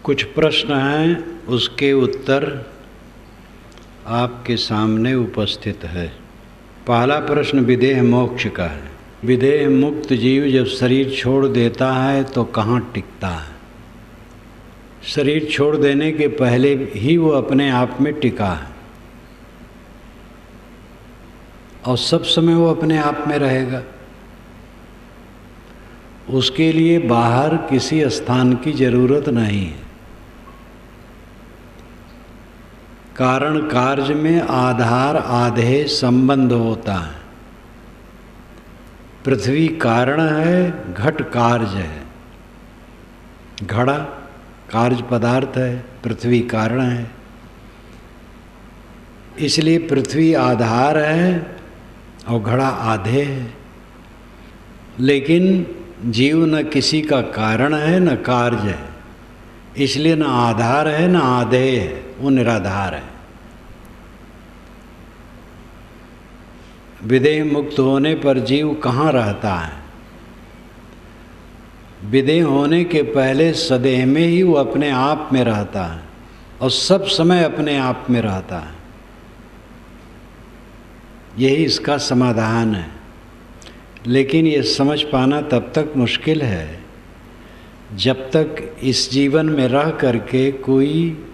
कुछ प्रश्न हैं, उसके उत्तर आपके सामने उपस्थित है। पहला प्रश्न विदेह मोक्ष का है। विदेह मुक्त जीव जब शरीर छोड़ देता है तो कहाँ टिकता है? शरीर छोड़ देने के पहले ही वो अपने आप में टिका है और सब समय वो अपने आप में रहेगा। उसके लिए बाहर किसी स्थान की जरूरत नहीं है। कारण कार्य में आधार आधेय संबंध होता है। पृथ्वी कारण है, घट कार्य है। घड़ा कार्य पदार्थ है, पृथ्वी कारण है। इसलिए पृथ्वी आधार है और घड़ा आधेय है। लेकिन जीव न किसी का कारण है न कार्य है, इसलिए न आधार है न आधेय है, वो निराधार है। विदेह मुक्त होने पर जीव कहाँ रहता है? विदेह होने के पहले सदेह में ही वो अपने आप में रहता है और सब समय अपने आप में रहता है। यही इसका समाधान है। लेकिन ये समझ पाना तब तक मुश्किल है जब तक इस जीवन में रह करके कोई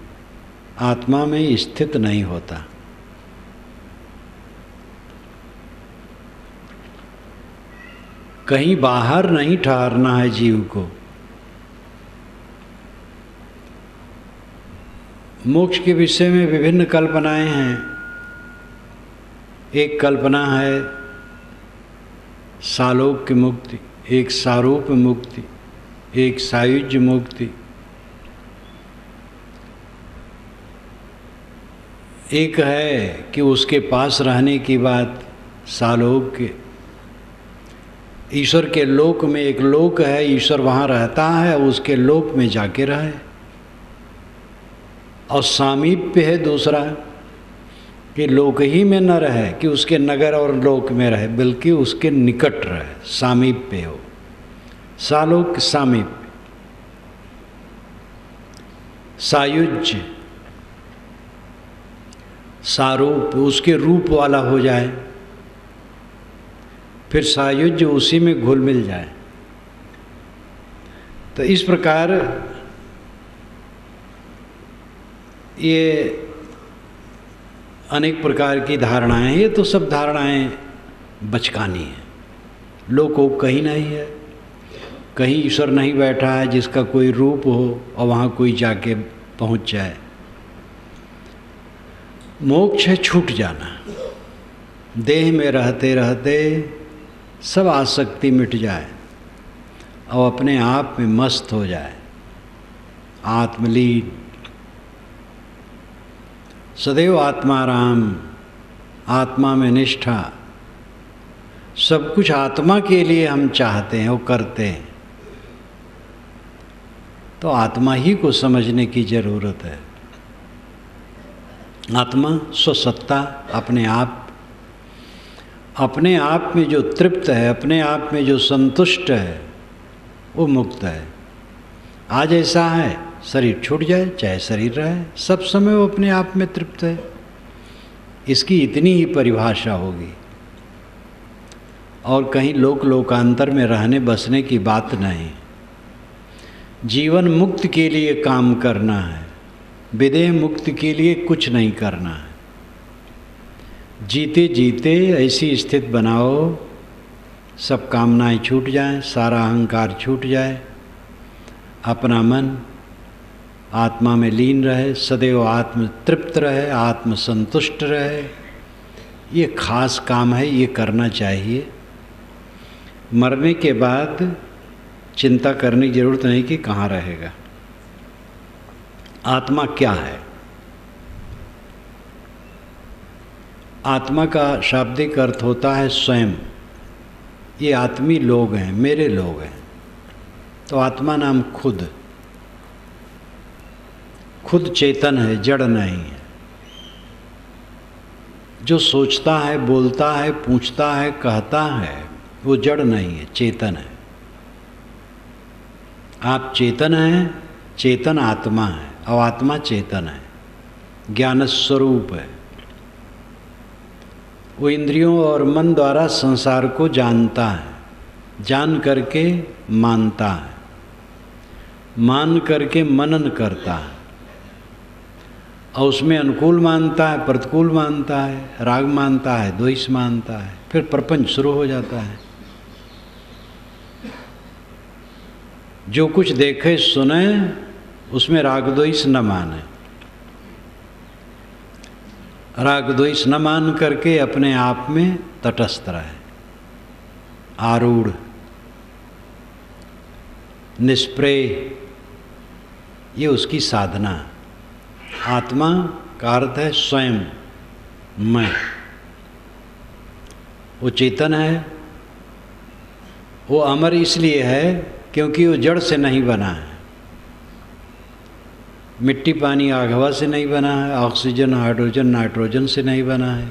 आत्मा में स्थित नहीं होता। कहीं बाहर नहीं ठहरना है जीव को। मोक्ष के विषय में विभिन्न कल्पनाएं हैं। एक कल्पना है सालोक्य मुक्ति, एक सारूप मुक्ति, एक सायुज्य मुक्ति, एक है कि उसके पास रहने की बात सालोक्य। ईश्वर के लोक में एक लोक है, ईश्वर वहाँ रहता है, उसके लोक में जाके रहे। और सामीप्य है दूसरा कि लोक ही में न रहे कि उसके नगर और लोक में रहे, बल्कि उसके निकट रहे, सामीप्य हो। सालोक सामीप्य। सायुज्य सारूप, उसके रूप वाला हो जाए, फिर सायुज्य उसी में घुल मिल जाए। तो इस प्रकार ये अनेक प्रकार की धारणाएं हैं। ये तो सब धारणाएं बचकानी हैं। लोको कहीं नहीं है, कहीं ईश्वर नहीं बैठा है जिसका कोई रूप हो और वहाँ कोई जाके पहुँच जाए। मोक्ष है छूट जाना। देह में रहते रहते सब आसक्ति मिट जाए और अपने आप में मस्त हो जाए, आत्मलीन। सदैव आत्माराम, आत्मा में निष्ठा। सब कुछ आत्मा के लिए हम चाहते हैं और करते हैं, तो आत्मा ही को समझने की जरूरत है। आत्मा स्वसत्ता, अपने आप में जो तृप्त है, अपने आप में जो संतुष्ट है, वो मुक्त है। आज ऐसा है, शरीर छूट जाए चाहे शरीर रहे, सब समय वो अपने आप में तृप्त है। इसकी इतनी ही परिभाषा होगी और कहीं लोकांतर में रहने बसने की बात नहीं। जीवन मुक्त के लिए काम करना है, विदेह मुक्त के लिए कुछ नहीं करना है। जीते जीते ऐसी स्थिति बनाओ, सब कामनाएं छूट जाएं, सारा अहंकार छूट जाए, अपना मन आत्मा में लीन रहे, सदैव आत्म तृप्त रहे, आत्म संतुष्ट रहे। ये खास काम है, ये करना चाहिए। मरने के बाद चिंता करने की जरूरत नहीं कि कहाँ रहेगा। आत्मा क्या है? आत्मा का शाब्दिक अर्थ होता है स्वयं। ये आत्मी लोग हैं, मेरे लोग हैं। तो आत्मा नाम खुद चेतन है, जड़ नहीं है। जो सोचता है, बोलता है, पूछता है, कहता है, वो जड़ नहीं है, चेतन है। आप चेतन हैं, चेतन आत्मा है और आत्मा चेतन है, ज्ञान स्वरूप है। वो इंद्रियों और मन द्वारा संसार को जानता है, जान करके मानता है, मान करके मनन करता है और उसमें अनुकूल मानता है, प्रतिकूल मानता है, राग मानता है, द्वेष मानता है, फिर प्रपंच शुरू हो जाता है। जो कुछ देखे सुने उसमें राग द्वेष न माने, राग द्वेष न मान करके अपने आप में तटस्थ रहे, आरूढ़, निष्प्रेय, ये उसकी साधना। आत्मा का अर्थ है स्वयं, मैं। वो चेतन है, वो अमर इसलिए है क्योंकि वो जड़ से नहीं बना है, मिट्टी पानी आग हवा से नहीं बना है, ऑक्सीजन हाइड्रोजन नाइट्रोजन से नहीं बना है।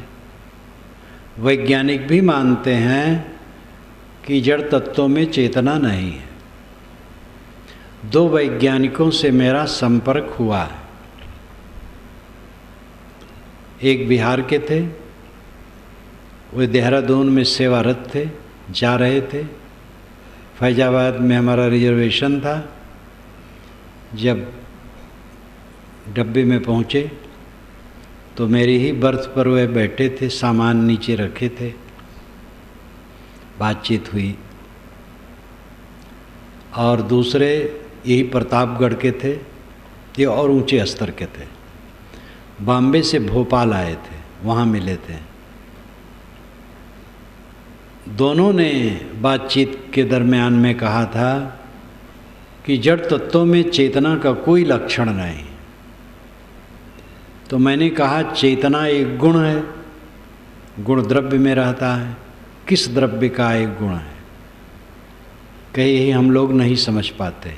वैज्ञानिक भी मानते हैं कि जड़ तत्वों में चेतना नहीं है। 2 वैज्ञानिकों से मेरा संपर्क हुआ है, एक बिहार के थे, वो देहरादून में सेवारत थे, जा रहे थे। फैजाबाद में हमारा रिजर्वेशन था। जब डब्बे में पहुँचे तो मेरी ही बर्थ पर वह बैठे थे, सामान नीचे रखे थे, बातचीत हुई। और दूसरे यही प्रतापगढ़ के थे, ये और ऊंचे स्तर के थे, बॉम्बे से भोपाल आए थे, वहाँ मिले थे। दोनों ने बातचीत के दरमियान में कहा था कि जड़ तत्वों में चेतना का कोई लक्षण नहीं। तो मैंने कहा चेतना एक गुण है, गुण द्रव्य में रहता है। किस द्रव्य का एक गुण है? कहीं हम लोग नहीं समझ पाते।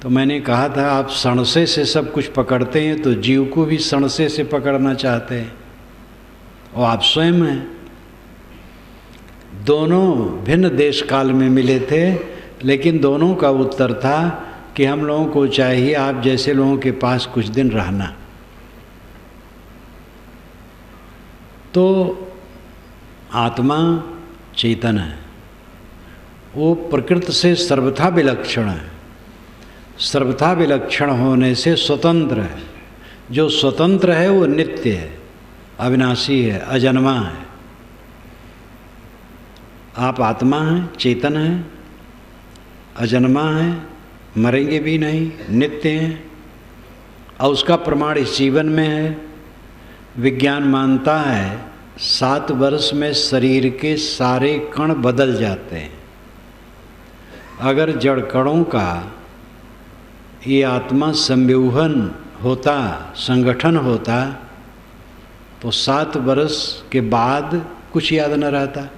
तो मैंने कहा था आप सणसे से सब कुछ पकड़ते हैं तो जीव को भी सणसे से पकड़ना चाहते हैं, और आप स्वयं हैं। दोनों भिन्न देश काल में मिले थे, लेकिन दोनों का उत्तर था कि हम लोगों को चाहिए आप जैसे लोगों के पास कुछ दिन रहना। तो आत्मा चेतन है, वो प्रकृति से सर्वथा विलक्षण है। सर्वथा विलक्षण होने से स्वतंत्र है। जो स्वतंत्र है वो नित्य है, अविनाशी है, अजन्मा है। आप आत्मा हैं, चेतन हैं, अजन्मा हैं, मरेंगे भी नहीं, नित्य हैं, और उसका प्रमाण इस जीवन में है। विज्ञान मानता है 7 वर्ष में शरीर के सारे कण बदल जाते हैं। अगर जड़ कणों का ये आत्मा संव्यूहन होता, संगठन होता, तो 7 वर्ष के बाद कुछ याद न रहता।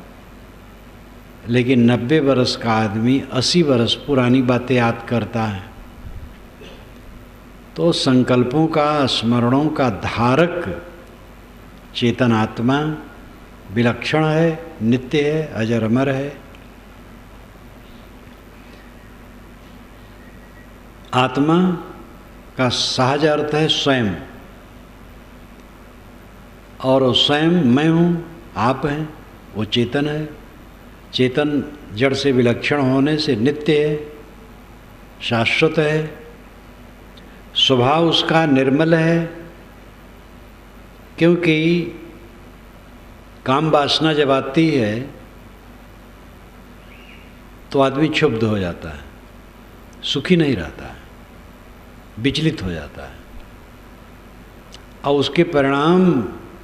लेकिन 90 वर्ष का आदमी 80 वर्ष पुरानी बातें याद करता है। तो संकल्पों का, स्मरणों का धारक चेतन आत्मा विलक्षण है, नित्य है, अजर अमर है। आत्मा का सहज अर्थ है स्वयं, और स्वयं मैं हूँ, आप हैं, वो चेतन है। चेतन जड़ से विलक्षण होने से नित्य है, शाश्वत है, स्वभाव उसका निर्मल है। क्योंकि काम वासना जब आती है तो आदमी क्षुब्ध हो जाता है, सुखी नहीं रहता है, विचलित हो जाता है, और उसके परिणाम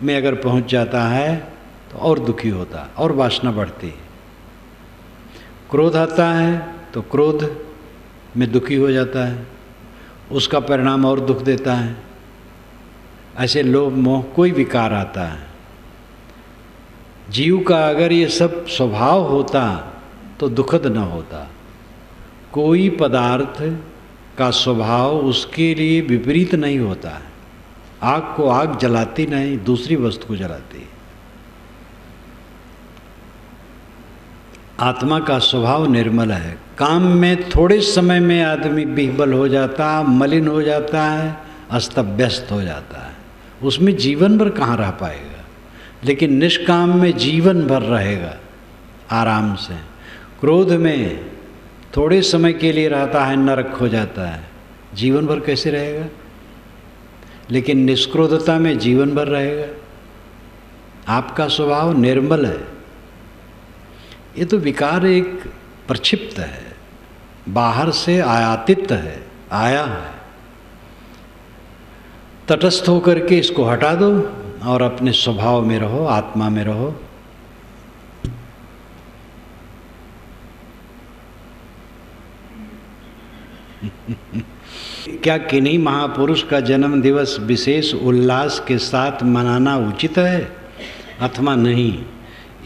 में अगर पहुंच जाता है तो और दुखी होता है और वासना बढ़ती है। क्रोध आता है तो क्रोध में दुखी हो जाता है, उसका परिणाम और दुख देता है। ऐसे लोभ मोह कोई विकार आता है। जीव का अगर ये सब स्वभाव होता तो दुखद न होता। कोई पदार्थ का स्वभाव उसके लिए विपरीत नहीं होता है। आग को आग जलाती नहीं, दूसरी वस्तु को जलाती है। आत्मा का स्वभाव निर्मल है। काम में थोड़े समय में आदमी विह्वल हो जाता, मलिन हो जाता है, अस्त व्यस्त हो जाता है, उसमें जीवन भर कहाँ रह पाएगा। लेकिन निष्काम में जीवन भर रहेगा आराम से। क्रोध में थोड़े समय के लिए रहता है, नरक हो जाता है, जीवन भर कैसे रहेगा। लेकिन निष्क्रोधता में जीवन भर रहेगा। आपका स्वभाव निर्मल है। ये तो विकार एक प्रक्षिप्त है, बाहर से आयातित है, आया है। तटस्थ होकर के इसको हटा दो और अपने स्वभाव में रहो, आत्मा में रहो। क्या किन्हीं महापुरुष का जन्म दिवस विशेष उल्लास के साथ मनाना उचित है अथवा नहीं?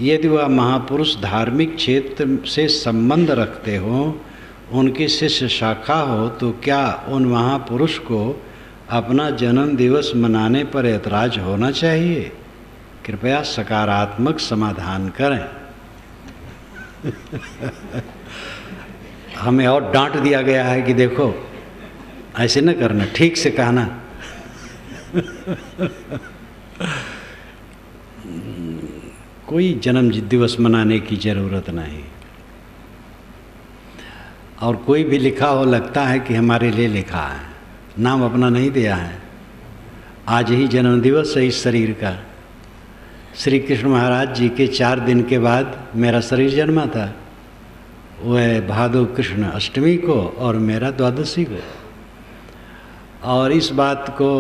यदि वह महापुरुष धार्मिक क्षेत्र से संबंध रखते हो, उनकी शिष्य शाखा हो, तो क्या उन महापुरुष को अपना जन्म दिवस मनाने पर ऐतराज होना चाहिए? कृपया सकारात्मक समाधान करें। हमें और डांट दिया गया है कि देखो ऐसे न करना, ठीक से कहना। कोई जन्म दिवस मनाने की ज़रूरत नहीं। और कोई भी लिखा हो, लगता है कि हमारे लिए लिखा है, नाम अपना नहीं दिया है। आज ही जन्म दिवस है इस शरीर का। श्री कृष्ण महाराज जी के 4 दिन के बाद मेरा शरीर जन्मा था। वह भादो कृष्ण अष्टमी को और मेरा द्वादशी को। और इस बात को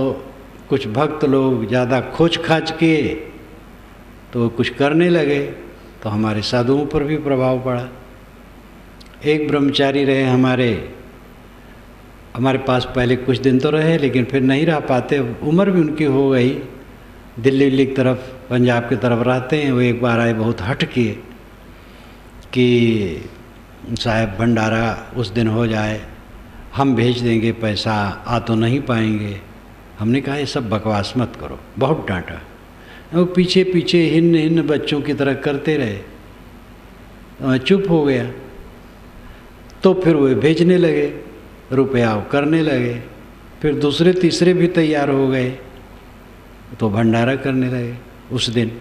कुछ भक्त लोग ज़्यादा खोज खाच किए तो कुछ करने लगे, तो हमारे साधुओं पर भी प्रभाव पड़ा। एक ब्रह्मचारी रहे हमारे पास पहले कुछ दिन तो रहे, लेकिन फिर नहीं रह पाते, उम्र भी उनकी हो गई, दिल्ली की तरफ, पंजाब की तरफ रहते हैं। वो एक बार आए, बहुत हट किए कि साहब भंडारा उस दिन हो जाए, हम भेज देंगे पैसा, आ तो नहीं पाएंगे। हमने कहा ये सब बकवास मत करो, बहुत डांटा। वो पीछे पीछे हिन्न हिन्न बच्चों की तरह करते रहे, तो मैं चुप हो गया। तो फिर वे भेजने लगे, रुपया करने लगे, फिर दूसरे तीसरे भी तैयार हो गए, तो भंडारा करने लगे। उस दिन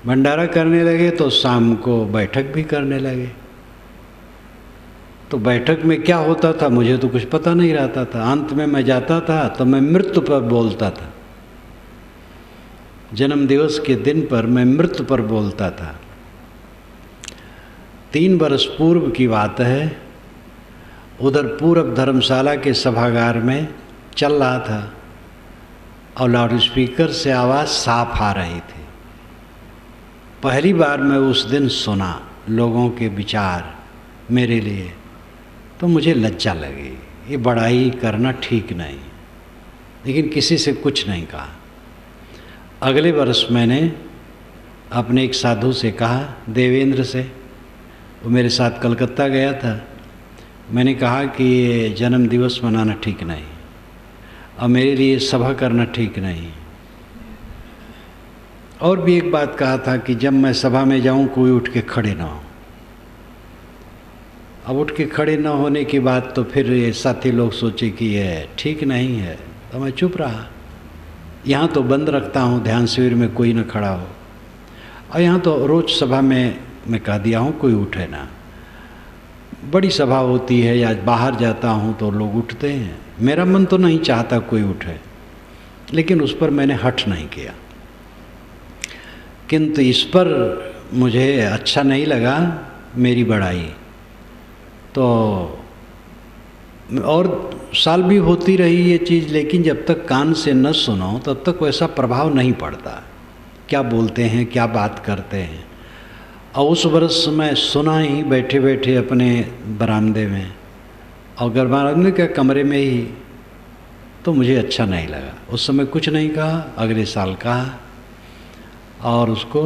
भंडारा करने लगे तो शाम को बैठक भी करने लगे। तो बैठक में क्या होता था मुझे तो कुछ पता नहीं रहता था। अंत में मैं जाता था तो मैं मृत्यु पर बोलता था। जन्म दिवस के दिन पर मैं मृत्यु पर बोलता था। 3 वर्ष पूर्व की बात है। उधर पूरब धर्मशाला के सभागार में चल रहा था और लाउड स्पीकर से आवाज़ साफ आ रही थी। पहली बार मैं उस दिन सुना लोगों के विचार मेरे लिए, तो मुझे लज्जा लगी। ये बड़ाई करना ठीक नहीं, लेकिन किसी से कुछ नहीं कहा। अगले वर्ष मैंने अपने एक साधु से कहा, देवेंद्र से, वो मेरे साथ कलकत्ता गया था। मैंने कहा कि ये जन्म दिवस मनाना ठीक नहीं और मेरे लिए सभा करना ठीक नहीं। और भी एक बात कहा था कि जब मैं सभा में जाऊं कोई उठ के खड़े ना हो। अब उठ के खड़े न होने की बात तो फिर ये साथी लोग सोचे कि ये ठीक नहीं है, तो मैं चुप रहा। यहाँ तो बंद रखता हूँ ध्यान शिविर में कोई न खड़ा हो, और यहाँ तो रोज सभा में मैं कह दिया हूँ कोई उठे ना। बड़ी सभा होती है या बाहर जाता हूँ तो लोग उठते हैं, मेरा मन तो नहीं चाहता कोई उठे, लेकिन उस पर मैंने हठ नहीं किया। किंतु इस पर मुझे अच्छा नहीं लगा मेरी बड़ाई। तो और साल भी होती रही ये चीज़, लेकिन जब तक कान से न सुनो तब तक वैसा प्रभाव नहीं पड़ता, क्या बोलते हैं क्या बात करते हैं। और उस वर्ष मैं सुना ही बैठे बैठे अपने बरामदे में, और बरामदे के कमरे में ही, तो मुझे अच्छा नहीं लगा। उस समय कुछ नहीं कहा, अगले साल कहा और उसको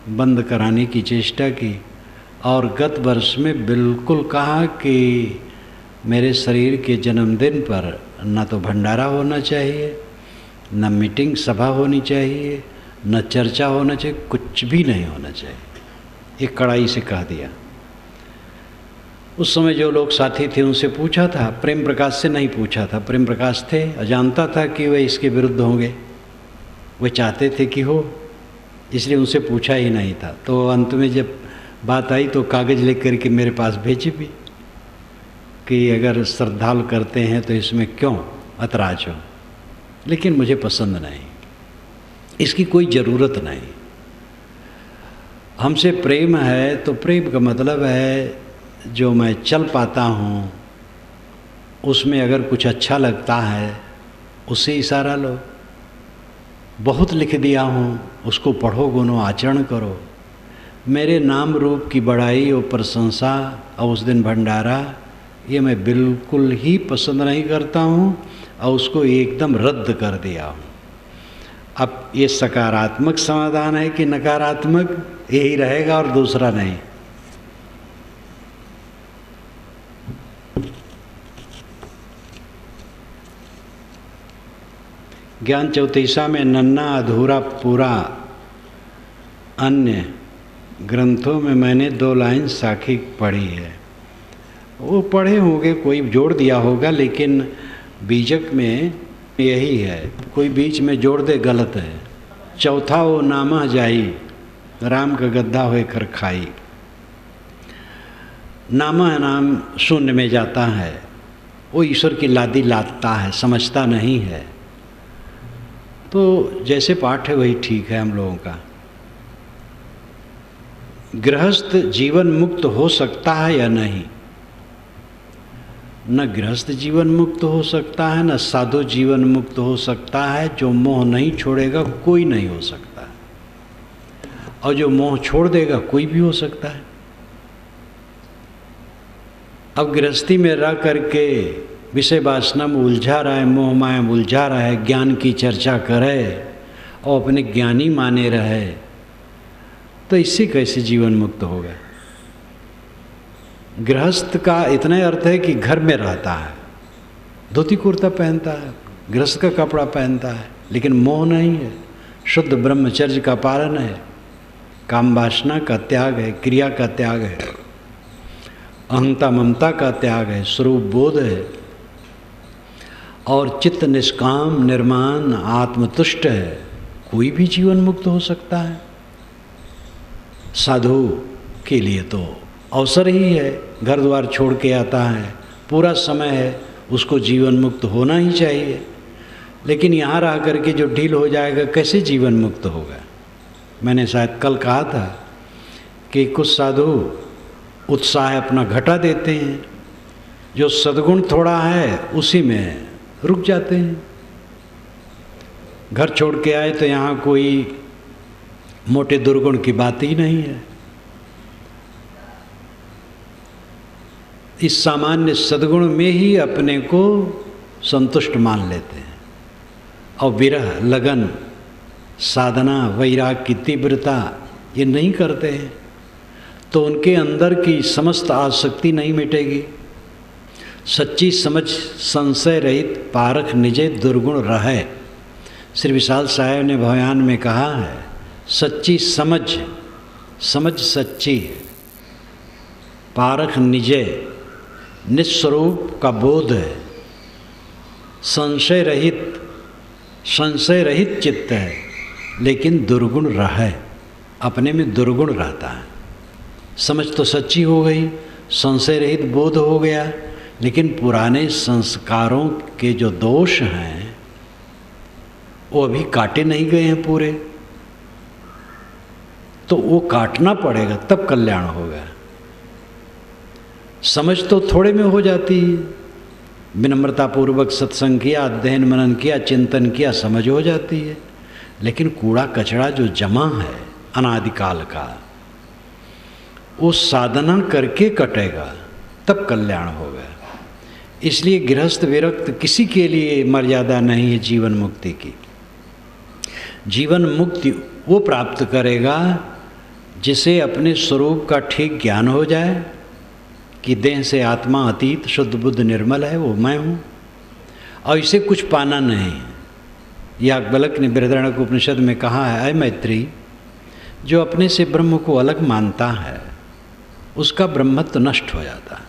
बंद कराने की चेष्टा की। और गत वर्ष में बिल्कुल कहा कि मेरे शरीर के जन्मदिन पर न तो भंडारा होना चाहिए, न मीटिंग सभा होनी चाहिए, न चर्चा होना चाहिए, कुछ भी नहीं होना चाहिए। एक कड़ाई से कह दिया। उस समय जो लोग साथी थे उनसे पूछा था, प्रेम प्रकाश से नहीं पूछा था। प्रेम प्रकाश थे, जानता था कि वे इसके विरुद्ध होंगे, वे चाहते थे कि हो, इसलिए उनसे पूछा ही नहीं था। तो अंत में जब बात आई तो कागज़ लिख करके मेरे पास भेजी भी कि अगर श्रद्धालु करते हैं तो इसमें क्यों ऐतराज हो, लेकिन मुझे पसंद नहीं, इसकी कोई ज़रूरत नहीं। हमसे प्रेम है तो प्रेम का मतलब है जो मैं चल पाता हूँ उसमें अगर कुछ अच्छा लगता है उससे इशारा लो। बहुत लिख दिया हूँ, उसको पढ़ो, गुनो, आचरण करो। मेरे नाम रूप की बड़ाई और प्रशंसा और उस दिन भंडारा, ये मैं बिल्कुल ही पसंद नहीं करता हूँ और उसको एकदम रद्द कर दिया हूँ। अब ये सकारात्मक समाधान है कि नकारात्मक, यही रहेगा और दूसरा नहीं। ज्ञान चौतीसा में नन्ना अधूरा पूरा अन्य ग्रंथों में मैंने 2 लाइन साखी पढ़ी है। वो पढ़े होंगे, कोई जोड़ दिया होगा, लेकिन बीजक में यही है, कोई बीच में जोड़ दे गलत है। चौथा वो नामा जाई, राम का गद्दा होए कर खाई। नामा नाम शून्य में जाता है, वो ईश्वर की लादी लादता है, समझता नहीं है। तो जैसे पाठ है वही ठीक है हम लोगों का। गृहस्थ जीवन मुक्त हो सकता है या नहीं? न गृहस्थ जीवन मुक्त हो सकता है, न साधु जीवन मुक्त हो सकता है। जो मोह नहीं छोड़ेगा कोई नहीं हो सकता, और जो मोह छोड़ देगा कोई भी हो सकता है। अब गृहस्थी में रह करके विषय वासना में उलझा रहा है, मोह माया में उलझा रहा है, ज्ञान की चर्चा करे और अपने ज्ञानी माने रहे, तो इससे कैसे जीवन मुक्त होगा? गृहस्थ का इतना अर्थ है कि घर में रहता है, धोती कुर्ता पहनता है, गृहस्थ का कपड़ा पहनता है, लेकिन मोह नहीं है, शुद्ध ब्रह्मचर्य का पालन है, काम वासना का त्याग है, क्रिया का त्याग है, अहंता ममता का त्याग है, स्वरूप बोध है, और चित्त निष्काम निर्माण आत्मतुष्ट है। कोई भी जीवन मुक्त हो सकता है। साधु के लिए तो अवसर ही है, घर द्वार छोड़ के आता है, पूरा समय है, उसको जीवन मुक्त होना ही चाहिए। लेकिन यहाँ रह करके जो ढील हो जाएगा, कैसे जीवन मुक्त होगा? मैंने शायद कल कहा था कि कुछ साधु उत्साह अपना घटा देते हैं, जो सद्गुण थोड़ा है उसी में रुक जाते हैं। घर छोड़ के आए तो यहाँ कोई मोटे दुर्गुण की बात ही नहीं है। इस सामान्य सद्गुण में ही अपने को संतुष्ट मान लेते हैं, और विरह, लगन, साधना, वैराग की तीव्रता ये नहीं करते हैं, तो उनके अंदर की समस्त आसक्ति नहीं मिटेगी। सच्ची समझ संशय रहित पारख निजे दुर्गुण रहे। श्री विशाल साहेब ने भयान में कहा है, सच्ची समझ, समझ सच्ची, पारख निजे, निस्वरूप का बोध है, संशय रहित चित्त है, लेकिन दुर्गुण रहे, अपने में दुर्गुण रहता है। समझ तो सच्ची हो गई, संशय रहित बोध हो गया, लेकिन पुराने संस्कारों के जो दोष हैं वो अभी काटे नहीं गए हैं पूरे, तो वो काटना पड़ेगा, तब कल्याण होगा। समझ तो थोड़े में हो जाती है, विनम्रतापूर्वक सत्संग किया, अध्ययन मनन किया, चिंतन किया, समझ हो जाती है। लेकिन कूड़ा कचरा जो जमा है अनादिकाल का, वो साधना करके कटेगा, तब कल्याण होगा। इसलिए गृहस्थ विरक्त किसी के लिए मर्यादा नहीं है जीवन मुक्ति की। जीवन मुक्ति वो प्राप्त करेगा जिसे अपने स्वरूप का ठीक ज्ञान हो जाए कि देह से आत्मा अतीत, शुद्ध बुद्ध निर्मल है, वो मैं हूँ, और इसे कुछ पाना नहीं। याज्ञवल्क्य ने बृहदारण्यक उपनिषद में कहा है, अय मैत्री, जो अपने से ब्रह्म को अलग मानता है उसका ब्रह्मत्व नष्ट हो जाता है,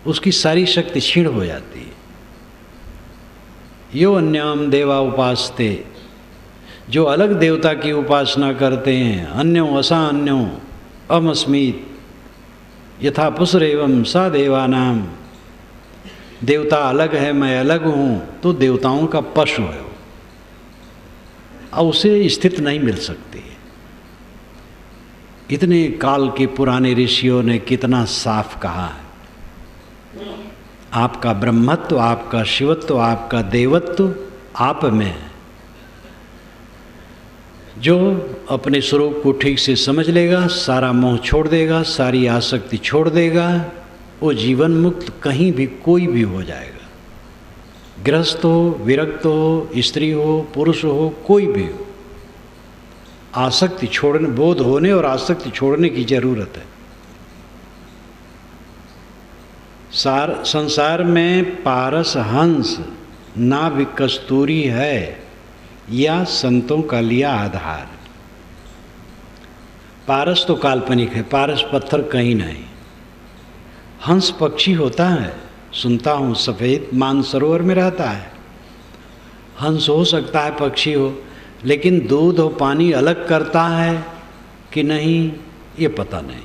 उसकी सारी शक्ति क्षीण हो जाती है। यो अन्याम देवा उपासते, जो अलग देवता की उपासना करते हैं, अन्यों असा अन्यों अमस्मीत यथा पुसर एवं सा देवानाम, देवता अलग है मैं अलग हूँ, तो देवताओं का पशु है वो, और उसे स्थिति नहीं मिल सकती। इतने काल के पुराने ऋषियों ने कितना साफ कहा है, आपका ब्रह्मत्व, आपका शिवत्व, आपका देवत्व आप में है। जो अपने स्वरूप को ठीक से समझ लेगा, सारा मोह छोड़ देगा, सारी आसक्ति छोड़ देगा, वो जीवन मुक्त कहीं भी कोई भी हो जाएगा। गृहस्थ हो, विरक्त हो, स्त्री हो, पुरुष हो, कोई भी हो, आसक्ति छोड़ने, बोध होने और आसक्ति छोड़ने की जरूरत है। संसार में पारस हंस नाभि कस्तूरी है, या संतों का लिया आधार। पारस तो काल्पनिक है, पारस पत्थर कहीं नहीं। हंस पक्षी होता है, सुनता हूँ, सफ़ेद मानसरोवर में रहता है। हंस हो सकता है, पक्षी हो, लेकिन दूध और पानी अलग करता है कि नहीं ये पता नहीं।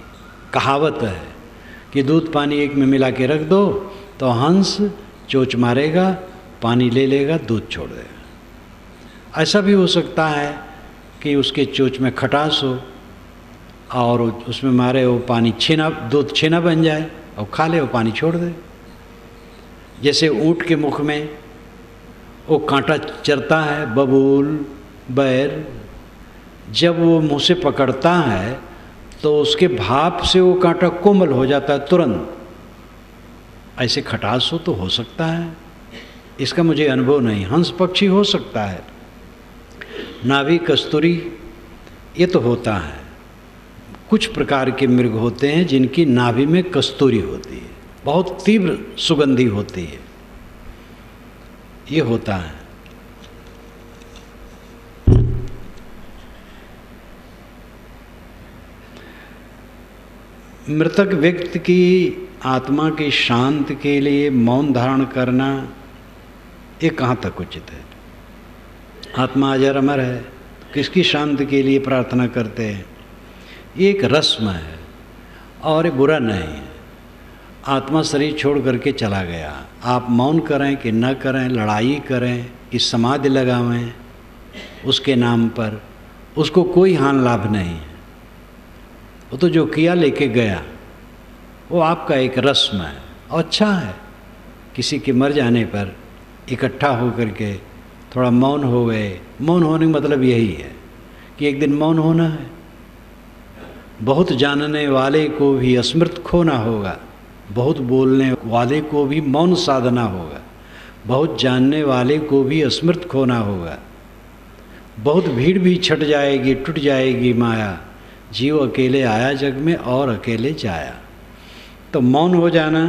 कहावत है कि दूध पानी एक में मिला के रख दो तो हंस चोंच मारेगा, पानी ले लेगा, दूध छोड़ देगा। ऐसा भी हो सकता है कि उसके चोंच में खटास हो और उसमें मारे वो पानी छेना, दूध छेना बन जाए और खा ले, वो पानी छोड़ दे। जैसे ऊँट के मुख में वो कांटा चरता है, बबूल, बैर, जब वो मुँह से पकड़ता है तो उसके भाप से वो कांटा कोमल हो जाता है तुरंत। ऐसे खटास हो सकता है, इसका मुझे अनुभव नहीं। हंस पक्षी हो सकता है, नाभि कस्तूरी ये तो होता है। कुछ प्रकार के मृग होते हैं जिनकी नाभि में कस्तूरी होती है, बहुत तीव्र सुगंधी होती है, ये होता है। मृतक व्यक्ति की आत्मा के शांत के लिए मौन धारण करना ये कहाँ तक उचित है? आत्मा अजर अमर है, किसकी शांति के लिए प्रार्थना करते हैं? ये एक रस्म है और ये बुरा नहीं है। आत्मा शरीर छोड़ करके चला गया, आप मौन करें कि न करें, लड़ाई करें कि समाधि लगावें उसके नाम पर, उसको कोई हानि लाभ नहीं है। वो तो जो किया लेके गया, वो आपका एक रस्म है और अच्छा है। किसी के मर जाने पर इकट्ठा हो करके थोड़ा मौन हो गए। मौन होने का मतलब यही है कि एक दिन मौन होना है। बहुत जानने वाले को भी अस्मृत खोना होगा, बहुत बोलने वाले को भी मौन साधना होगा, बहुत जानने वाले को भी अस्मृत खोना होगा। बहुत भीड़ भी छट जाएगी, टूट जाएगी माया, जीव अकेले आया जग में और अकेले जाया। तो मौन हो जाना,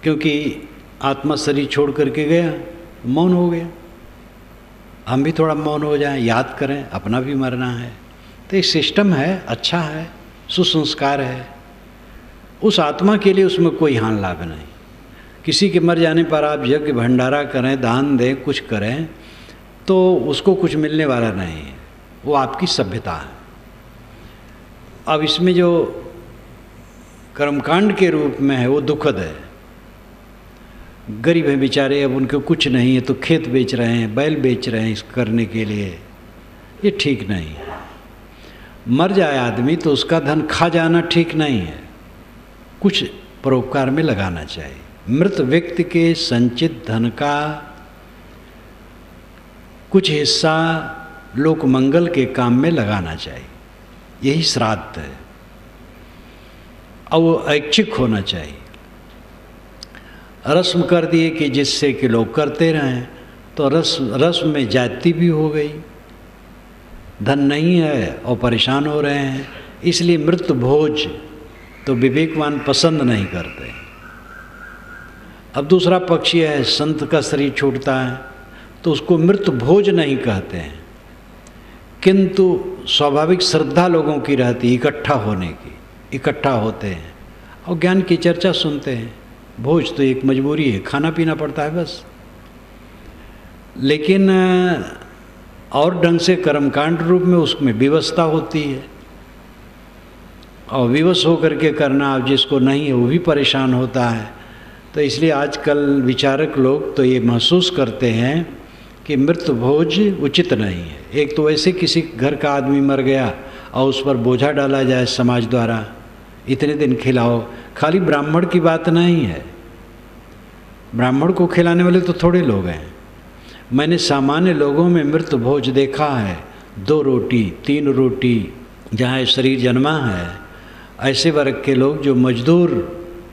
क्योंकि आत्मा शरीर छोड़ करके गया, मौन हो गया। हम भी थोड़ा मौन हो जाएं, याद करें अपना भी मरना है। तो एक सिस्टम है, अच्छा है, सुसंस्कार है। उस आत्मा के लिए उसमें कोई हानि लाभ नहीं। किसी के मर जाने पर आप यज्ञ भंडारा करें, दान दें, कुछ करें, तो उसको कुछ मिलने वाला नहीं है, वो आपकी सभ्यता है। अब इसमें जो कर्मकांड के रूप में है वो दुखद है। गरीब हैं बेचारे, अब उनको कुछ नहीं है तो खेत बेच रहे हैं, बैल बेच रहे हैं इस करने के लिए, ये ठीक नहीं है। मर जाए आदमी तो उसका धन खा जाना ठीक नहीं है, कुछ परोपकार में लगाना चाहिए। मृत व्यक्ति के संचित धन का कुछ हिस्सा लोक मंगल के काम में लगाना चाहिए, यही श्राद्ध है। और वो ऐच्छिक होना चाहिए। रस्म कर दिए कि जिससे कि लोग करते रहें, तो रस्म में जाति भी हो गई। धन नहीं है और परेशान हो रहे हैं, इसलिए मृत भोज तो विवेकवान पसंद नहीं करते। अब दूसरा पक्ष है, संत का शरीर छूटता है तो उसको मृत भोज नहीं कहते हैं, किंतु स्वाभाविक श्रद्धा लोगों की रहती इकट्ठा होने की, इकट्ठा होते हैं और ज्ञान की चर्चा सुनते हैं। भोज तो एक मजबूरी है, खाना पीना पड़ता है बस। लेकिन और ढंग से कर्मकांड रूप में उसमें विवशता होती है, और विवश होकर के करना अब जिसको नहीं है वो भी परेशान होता है। तो इसलिए आजकल विचारक लोग तो ये महसूस करते हैं कि मृत भोज उचित नहीं है। एक तो वैसे किसी घर का आदमी मर गया और उस पर बोझा डाला जाए समाज द्वारा, इतने दिन खिलाओ। खाली ब्राह्मण की बात नहीं है, ब्राह्मण को खिलाने वाले तो थोड़े लोग हैं। मैंने सामान्य लोगों में मृत भोज देखा है, 2 रोटी 3 रोटी, जहाँ शरीर जन्मा है। ऐसे वर्ग के लोग जो मजदूर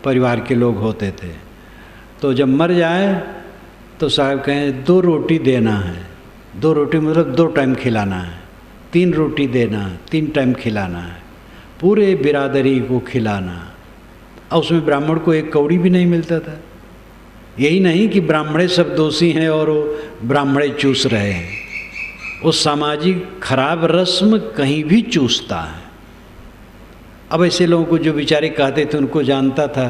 परिवार के लोग होते थे, तो जब मर जाए तो साहब कहें 2 रोटी देना है। 2 रोटी मतलब 2 टाइम खिलाना है, 3 रोटी देना है, 3 टाइम खिलाना है, पूरे बिरादरी को खिलाना। और उसमें ब्राह्मण को 1 कौड़ी भी नहीं मिलता था। यही नहीं कि ब्राह्मणे सब दोषी हैं और वो ब्राह्मणे चूस रहे हैं, वो सामाजिक खराब रस्म कहीं भी चूसता है। अब ऐसे लोगों को जो बेचारे कहते थे उनको जानता था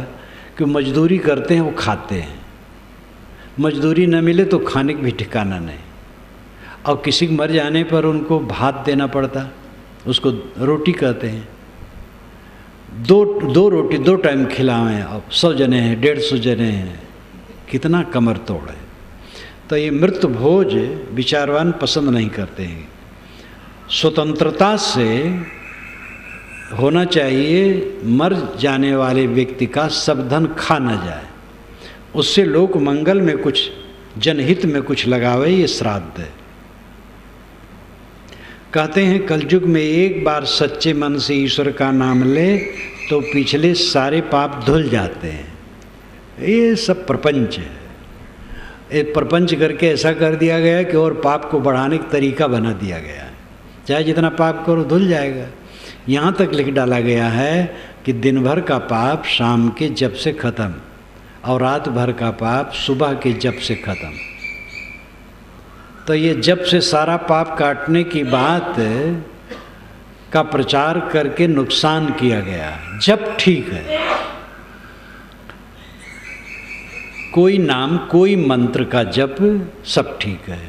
कि मजदूरी करते हैं वो खाते हैं, मजदूरी न मिले तो खाने का भी ठिकाना नहीं। और किसी के मर जाने पर उनको भात देना पड़ता, उसको रोटी कहते हैं। 2 रोटी 2 टाइम खिलाएं। अब 100 जने हैं, 150 जने हैं, कितना कमर तोड़ है। तो ये मृत भोज विचारवान पसंद नहीं करते हैं। स्वतंत्रता से होना चाहिए, मर जाने वाले व्यक्ति का सब धन खा न जाए, उससे लोक मंगल में कुछ, जनहित में कुछ लगावे, ये श्राद्ध है। कहते हैं कलयुग में एक बार सच्चे मन से ईश्वर का नाम ले तो पिछले सारे पाप धुल जाते हैं। ये सब प्रपंच है, ये प्रपंच करके ऐसा कर दिया गया है कि और पाप को बढ़ाने का तरीका बना दिया गया है। चाहे जितना पाप करो धुल जाएगा। यहाँ तक लिख डाला गया है कि दिन भर का पाप शाम के जप से ख़त्म और रात भर का पाप सुबह के जप से ख़त्म। तो ये जप से सारा पाप काटने की बात का प्रचार करके नुकसान किया गया। जप ठीक है, कोई नाम कोई मंत्र का जप सब ठीक है,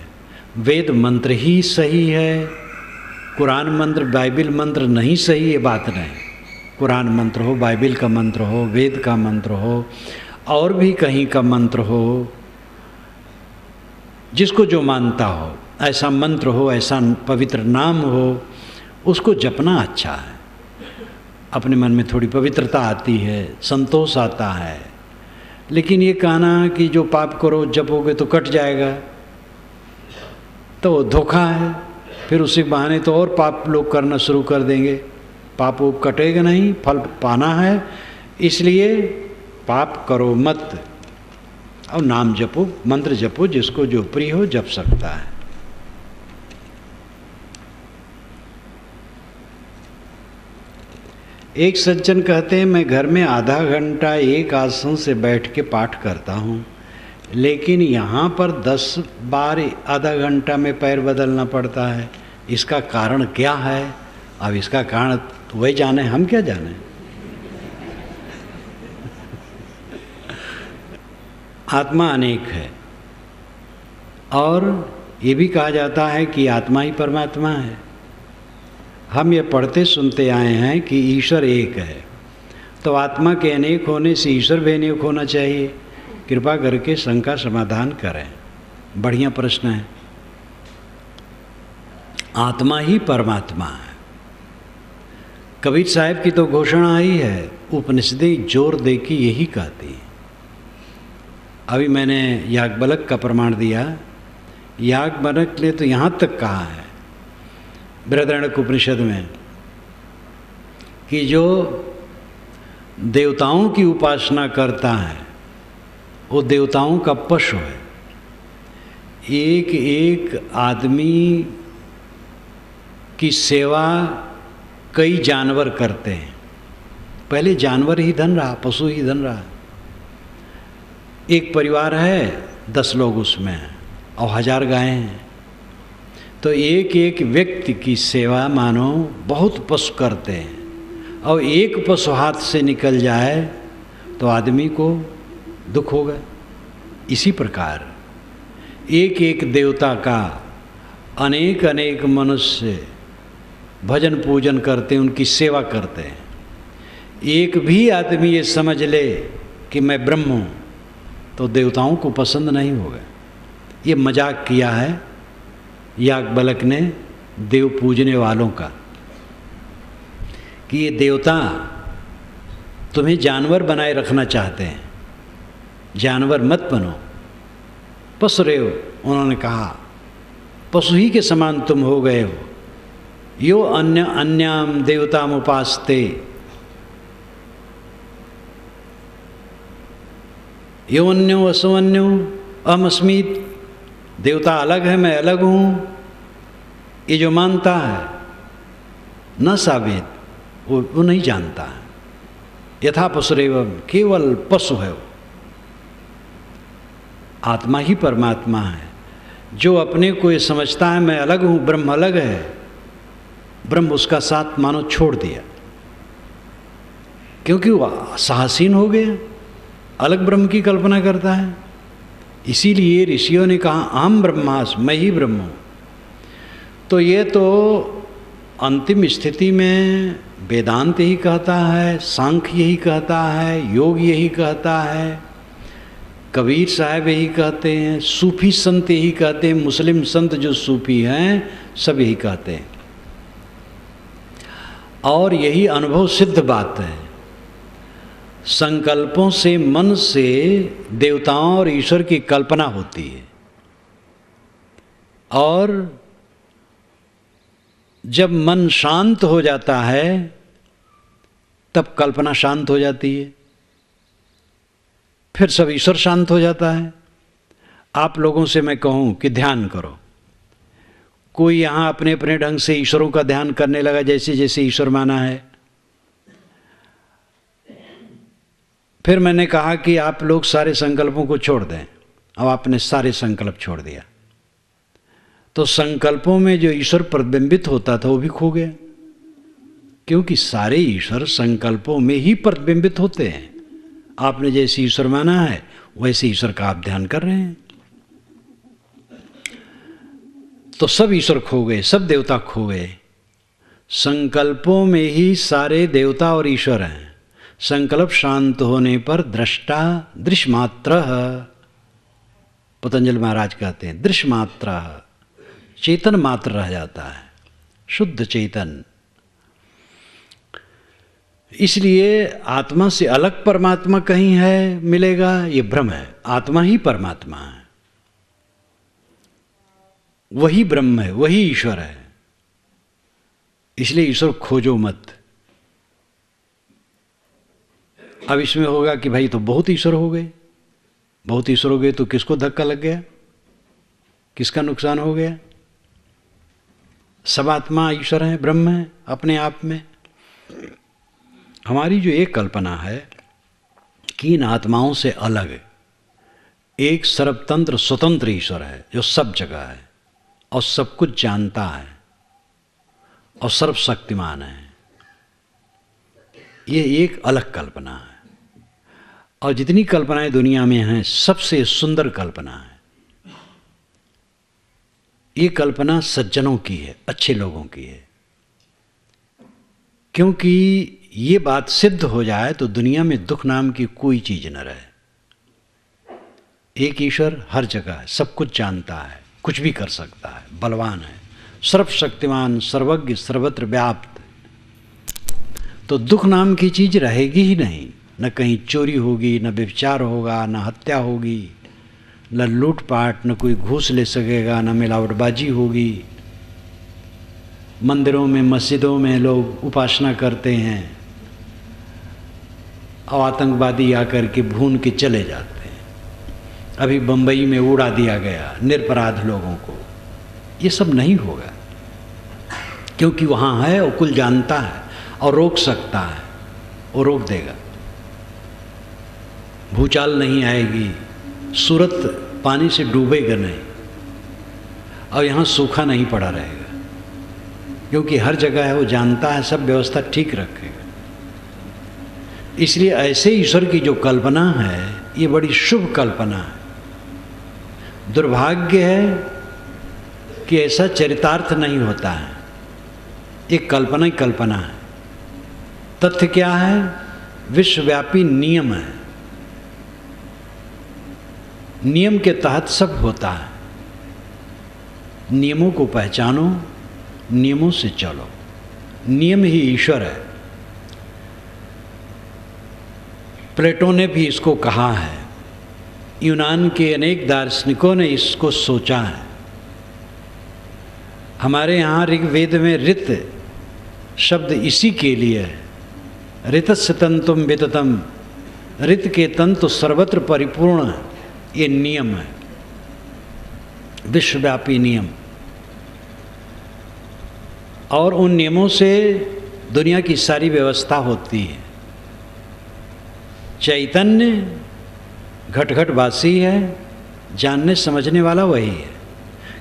वेद मंत्र ही सही है। कुरान मंत्र बाइबिल मंत्र नहीं सही, ये बात नहीं। कुरान मंत्र हो, बाइबिल का मंत्र हो, वेद का मंत्र हो, और भी कहीं का मंत्र हो, जिसको जो मानता हो ऐसा मंत्र हो, ऐसा पवित्र नाम हो, उसको जपना अच्छा है। अपने मन में थोड़ी पवित्रता आती है, संतोष आता है। लेकिन ये कहना कि जो पाप करो जपोगे तो कट जाएगा, तो धोखा है। फिर उसी बहाने तो और पाप लोग करना शुरू कर देंगे। पाप वो कटेगा नहीं, फल पाना है, इसलिए पाप करो मत और नाम जपो, मंत्र जपो, जिसको जो प्रिय हो जप सकता है। एक सज्जन कहते हैं मैं घर में आधा घंटा एक आसन से बैठ के पाठ करता हूँ, लेकिन यहाँ पर 10 बार आधा घंटा में पैर बदलना पड़ता है। इसका कारण क्या है? अब इसका कारण वही जाने, हम क्या जाने। आत्मा अनेक है और ये भी कहा जाता है कि आत्मा ही परमात्मा है। हम ये पढ़ते सुनते आए हैं कि ईश्वर एक है, तो आत्मा के अनेक होने से ईश्वर भी अनेक होना चाहिए। कृपा करके शंका समाधान करें। बढ़िया प्रश्न है। आत्मा ही परमात्मा है। कबीर साहब की तो घोषणा ही है, उपनिषदें जोर दे के यही कहती हैं। अभी मैंने याज्ञवल्क्य का प्रमाण दिया। याज्ञवल्क्य ने तो यहाँ तक कहा है बृहदारण्यक उपनिषद में कि जो देवताओं की उपासना करता है वो देवताओं का पशु है। एक एक आदमी की सेवा कई जानवर करते हैं। पहले जानवर ही धन रहा, पशु ही धन रहा। एक परिवार है, 10 लोग उसमें हैं और 1000 गायें हैं। तो एक एक व्यक्ति की सेवा मानो बहुत पशु करते हैं, और एक पशु हाथ से निकल जाए तो आदमी को दुख होगा। इसी प्रकार एक एक देवता का अनेक अनेक मनुष्य भजन पूजन करते हैं, उनकी सेवा करते हैं। एक भी आदमी ये समझ ले कि मैं ब्रह्म हूँ तो देवताओं को पसंद नहीं होगा। ये मजाक किया है याज्ञवल्क्य ने देव पूजने वालों का कि ये देवता तुम्हें जानवर बनाए रखना चाहते हैं, जानवर मत बनो, पशु रहे हो। उन्होंने कहा पशु ही के समान तुम हो गए हो। यो अन्य अन्याम देवताम उपासते, यो अन्यो असुअन्यो अहमस्मीत, देवता अलग है मैं अलग हूँ, ये जो मानता है न सावेद, वो नहीं जानता है। यथा पशुरेवम, केवल पशु है वो, आत्मा ही परमात्मा है। जो अपने को ये समझता है मैं अलग हूँ, ब्रह्म अलग है, ब्रह्म उसका साथ मानो छोड़ दिया, क्योंकि वो साहसीन हो गया, अलग ब्रह्म की कल्पना करता है। इसीलिए ऋषियों ने कहा अहम ब्रह्मास्मि, मैं ही ब्रह्म हूँ। तो ये तो अंतिम स्थिति में वेदांत यही कहता है, सांख्य यही कहता है, योग यही कहता है, कबीर साहब यही कहते हैं, सूफी संत यही कहते हैं, मुस्लिम संत जो सूफी हैं सब यही कहते हैं। और यही अनुभव सिद्ध बात है। संकल्पों से, मन से देवताओं और ईश्वर की कल्पना होती है, और जब मन शांत हो जाता है तब कल्पना शांत हो जाती है, फिर सब ईश्वर शांत हो जाता है। आप लोगों से मैं कहूं कि ध्यान करो, कोई यहाँ अपने अपने ढंग से ईश्वरों का ध्यान करने लगा, जैसे जैसे ईश्वर माना है। फिर मैंने कहा कि आप लोग सारे संकल्पों को छोड़ दें। अब आपने सारे संकल्प छोड़ दिया तो संकल्पों में जो ईश्वर प्रतिबिंबित होता था वो भी खो गया, क्योंकि सारे ईश्वर संकल्पों में ही प्रतिबिंबित होते हैं। आपने जैसे ईश्वर माना है वैसे ईश्वर का आप ध्यान कर रहे हैं, तो सब ईश्वर खो गए, सब देवता खो गए। संकल्पों में ही सारे देवता और ईश्वर हैं। संकल्प शांत होने पर दृष्टा दृश्यमात्र, पतंजलि महाराज कहते हैं दृश्यमात्र, चेतन मात्र रह जाता है, शुद्ध चेतन। इसलिए आत्मा से अलग परमात्मा कहीं है मिलेगा, ये भ्रम है। आत्मा ही परमात्मा है, वही ब्रह्म है, वही ईश्वर है। इसलिए ईश्वर खोजो मत। अब इसमें होगा कि भाई तो बहुत ईश्वर हो गए, बहुत ईश्वर हो गए तो किसको धक्का लग गया, किसका नुकसान हो गया? सब आत्मा ईश्वर है, ब्रह्म है अपने आप में। हमारी जो एक कल्पना है कि इन आत्माओं से अलग एक सर्वतंत्र स्वतंत्र ईश्वर है जो सब जगह है और सब कुछ जानता है और सर्वशक्तिमान है, ये एक अलग कल्पना है। और जितनी कल्पनाएं दुनिया में हैं सबसे सुंदर कल्पना है ये कल्पना सज्जनों की है, अच्छे लोगों की है। क्योंकि ये बात सिद्ध हो जाए तो दुनिया में दुख नाम की कोई चीज न रहे। एक ईश्वर हर जगह है, सब कुछ जानता है, कुछ भी कर सकता है, बलवान है, सर्वशक्तिमान, सर्वज्ञ, सर्वत्र व्याप्त। तो दुख नाम की चीज रहेगी ही नहीं। न कहीं चोरी होगी, न व्यभिचार होगा, न हत्या होगी, न लूटपाट, न कोई घूस ले सकेगा, न मिलावटबाजी होगी। मंदिरों में, मस्जिदों में लोग उपासना करते हैं और आतंकवादी आकर के भून के चले जाते हैं। अभी बंबई में उड़ा दिया गया निरपराध लोगों को। ये सब नहीं होगा, क्योंकि वहाँ है और कुल जानता है और रोक सकता है, और रोक देगा। भूचाल नहीं आएगी, सूरत पानी से डूबेगा नहीं। और यहाँ सूखा नहीं पड़ा रहेगा, क्योंकि हर जगह है, वो जानता है, सब व्यवस्था ठीक रखेगा। इसलिए ऐसे ईश्वर की जो कल्पना है ये बड़ी शुभ कल्पना है। दुर्भाग्य है कि ऐसा चरितार्थ नहीं होता है, एक कल्पना ही कल्पना है। तथ्य क्या है? विश्वव्यापी नियम है, नियम के तहत सब होता है। नियमों को पहचानो, नियमों से चलो, नियम ही ईश्वर है। प्लेटो ने भी इसको कहा है, यूनान के अनेक दार्शनिकों ने इसको सोचा है। हमारे यहाँ ऋग्वेद में ऋत शब्द इसी के लिए है, ऋतस्य तंतुम विततम, ऋत के तंतु सर्वत्र परिपूर्ण, ये नियम है, विश्वव्यापी नियम। और उन नियमों से दुनिया की सारी व्यवस्था होती है। चैतन्य घटघटवासी है, जानने समझने वाला वही है।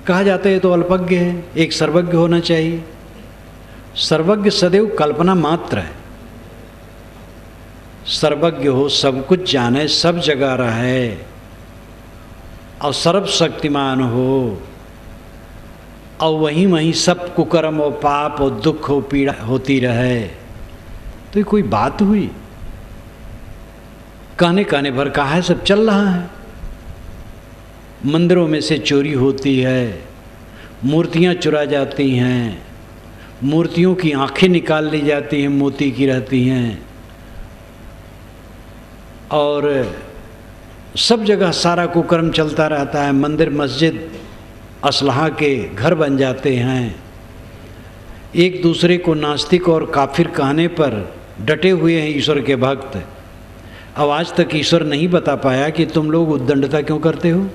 कहा जाता है तो अल्पज्ञ है, एक सर्वज्ञ होना चाहिए। सर्वज्ञ सदैव कल्पना मात्र है। सर्वज्ञ हो, सब कुछ जाने, सब जगह रहे और सर्वशक्तिमान हो, और वहीं सब कुकर्म और पाप और दुख और पीड़ा होती रहे, तो ये कोई बात हुई? कहने कहने भर कहा है, सब चल रहा है। मंदिरों में से चोरी होती है, मूर्तियां चुरा जाती हैं, मूर्तियों की आंखें निकाल ली जाती हैं, मोती की रहती हैं, और सब जगह सारा कुकर्म चलता रहता है। मंदिर मस्जिद असलहा के घर बन जाते हैं। एक दूसरे को नास्तिक और काफिर कहने पर डटे हुए हैं ईश्वर के भक्त। अब आज तक ईश्वर नहीं बता पाया कि तुम लोग उद्दंडता क्यों करते हो,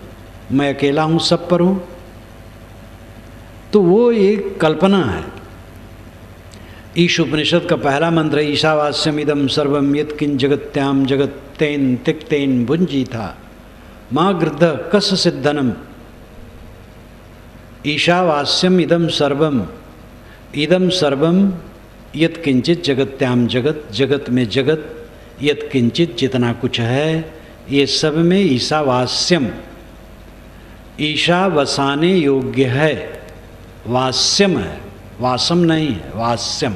मैं अकेला हूँ, सब पर हूँ। तो वो एक कल्पना है। ईश उपनिषद का पहला मंत्र है, ईशावास्यम इदम सर्वम यत्किंच जगत्याम जगत्तेन तिक्तेन भुंजी था माँ गृद्ध कस सिद्धनम। ईशावास्यम इदम सर्वम यत्किंचित जगत्याम जगत, जगत में जगत, यत्किंचित जितना कुछ है, ये सब में ईशावास्यम, ईशा वसाने योग्य है, वास्यम है, वासम नहीं है, वास्यम।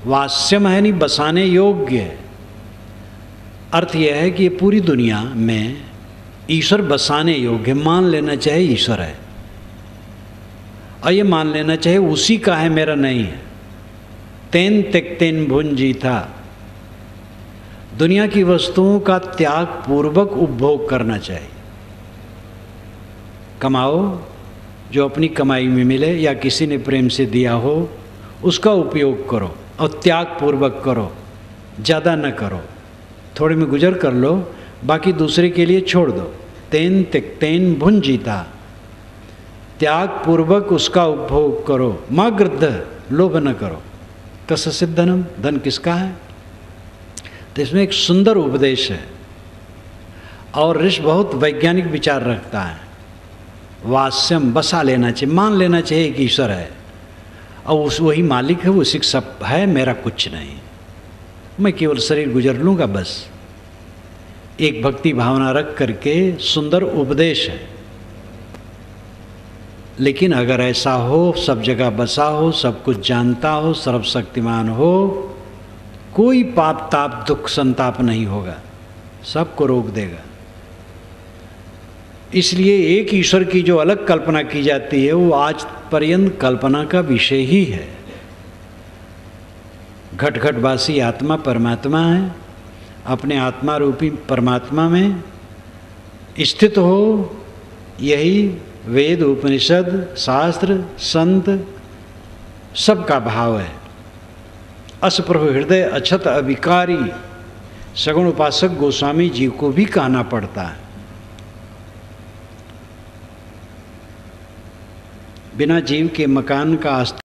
वास्यम है नहीं, बसाने योग्य है। अर्थ यह है कि ये पूरी दुनिया में ईश्वर बसाने योग्य, मान लेना चाहिए ईश्वर है, और ये मान लेना चाहिए उसी का है, मेरा नहीं है। तेन तिक्तेन भुंजी था, दुनिया की वस्तुओं का त्याग पूर्वक उपभोग करना चाहिए। कमाओ, जो अपनी कमाई में मिले या किसी ने प्रेम से दिया हो उसका उपयोग करो, और त्याग पूर्वक करो, ज़्यादा न करो, थोड़े में गुजर कर लो, बाकी दूसरे के लिए छोड़ दो। तेन तिक्तेन भुंजीता, त्याग पूर्वक उसका उपभोग करो। माँ गृद्ध, लोभ न करो। कस सिद्धनम, धन किसका है? तो इसमें एक सुंदर उपदेश है, और ऋषि बहुत वैज्ञानिक विचार रखता है। वास्यम, बसा लेना चाहिए, मान लेना चाहिए कि ईश्वर है, और उस वही मालिक है, उसी का सब है, मेरा कुछ नहीं, मैं केवल शरीर गुजर लूँगा बस। एक भक्ति भावना रख करके सुंदर उपदेश है। लेकिन अगर ऐसा हो, सब जगह बसा हो, सब कुछ जानता हो, सर्वशक्तिमान हो, कोई पाप ताप दुख संताप नहीं होगा, सबको रोक देगा। इसलिए एक ईश्वर की जो अलग कल्पना की जाती है वो आज पर्यंत कल्पना का विषय ही है। घट घटवासी आत्मा परमात्मा है, अपने आत्मा रूपी परमात्मा में स्थित हो, यही वेद उपनिषद शास्त्र संत सबका भाव है। असप्रभु हृदय अछत अविकारी सगुण उपासक गोस्वामी जी को भी कहना पड़ता है। बिना जीव के मकान का